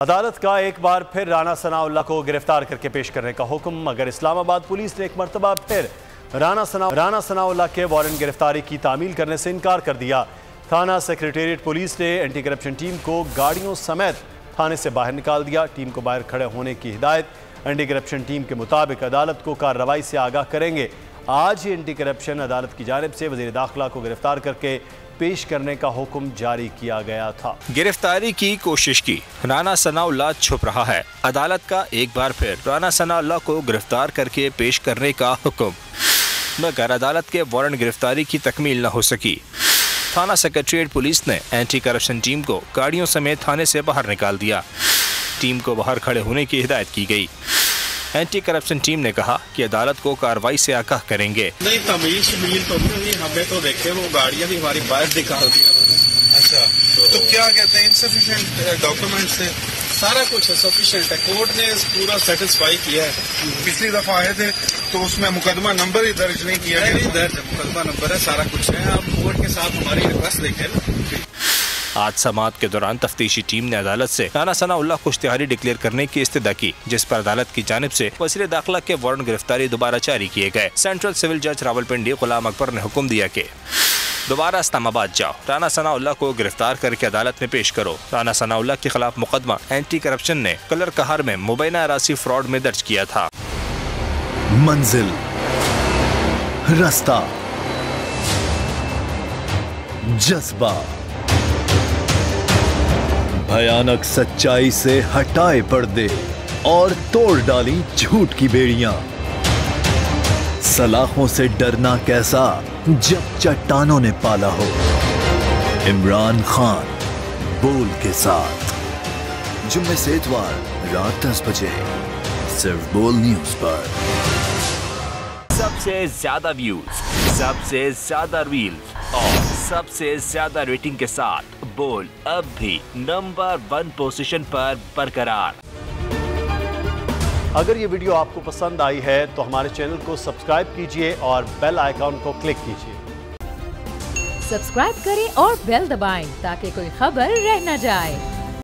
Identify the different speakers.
Speaker 1: अदालत का एक बार फिर राना सनाउल्लाह को गिरफ्तार करके पेश करने का हुक्म, मगर इस्लामाबाद पुलिस ने एक मरतबा फिर राना सनाउल्लाह के वारंट गिरफ्तारी की तामील करने से इनकार कर दिया। थाना सेक्रेटेरिएट पुलिस ने एंटी करप्शन टीम को गाड़ियों समेत थाने से बाहर निकाल दिया। टीम को बाहर खड़े होने की हिदायत। एंटी करप्शन टीम के मुताबिक अदालत को कार्रवाई से आगाह करेंगे। आज ही एंटी करप्शन अदालत की जानिब से वज़ीर दाखिला को गिरफ्तार करके पेश करने का हुक्म जारी किया गया था।
Speaker 2: गिरफ्तारी की कोशिश की, राना सनाउल्लाह छुप रहा है। अदालत का एक बार फिर राना सनाउल्लाह को गिरफ्तार करके पेश करने का हुक्म, मगर अदालत के वारंट गिरफ्तारी की तकमील न हो सकी। थाना सेक्रेटेरिएट पुलिस ने एंटी करप्शन टीम को गाड़ियों समेत थाने से बाहर निकाल दिया। टीम को बाहर खड़े होने की हिदायत की गई। एंटी करप्शन टीम ने कहा कि अदालत को कार्रवाई से आगाह करेंगे।
Speaker 3: नहीं, तमीज तो नहीं, हमें तो देखे वो गाड़ियां भी हमारी बाहर निकाल दी।
Speaker 4: अच्छा, तो क्या कहते हैं, इनसफिशिएंट डॉक्यूमेंट्स है?
Speaker 3: सारा कुछ है, सफिशिएंट है। कोर्ट ने पूरा सेटिस्फाई किया है।
Speaker 4: पिछली दफा आए थे तो उसमें मुकदमा नंबर ही दर्ज नहीं किया गया।
Speaker 3: दर्ज मुकदमा नंबर है, सारा कुछ है। आप कोर्ट के साथ हमारी रिक्वेस्ट देखें।
Speaker 2: आज समाअत के दौरान तफ्तीशी टीम ने अदालत से राना सनाउल्लाह को इश्तिहारी डिक्लेयर करने की इस्तदा की, जिस पर अदालत की जानिब से वज़ीर दाखिला के वारंट गिरफ्तारी दोबारा जारी किए गए। सेंट्रल सिविल जज रावलपिंडी गुलाम अकबर ने हुक्म दिया कि दोबारा इस्लामाबाद जाओ, राना सनाउल्लाह को गिरफ्तार करके अदालत में पेश करो। राना सनाउल्लाह के खिलाफ मुकदमा एंटी करप्शन ने कलर कहार में मुबैना अरासी फ्रॉड में दर्ज किया था।
Speaker 5: मंजिल, रास्ता, जज्बा, भयानक सच्चाई से हटाए पर्दे और तोड़ डाली झूठ की बेड़ियां। सलाखों से डरना कैसा जब चट्टानों ने पाला हो। इमरान खान बोल के साथ जुम्मे से इतवार रात 10 बजे सिर्फ बोल न्यूज पर।
Speaker 2: सबसे ज्यादा व्यूज, सबसे ज्यादा रील्स और सबसे ज्यादा रेटिंग के साथ बोल अब भी नंबर 1 पोजीशन पर बरकरार।
Speaker 1: अगर ये वीडियो आपको पसंद आई है तो हमारे चैनल को सब्सक्राइब कीजिए और बेल आइकॉन को क्लिक कीजिए।
Speaker 6: सब्सक्राइब करें और बेल दबाएं ताकि कोई खबर रह न जाए।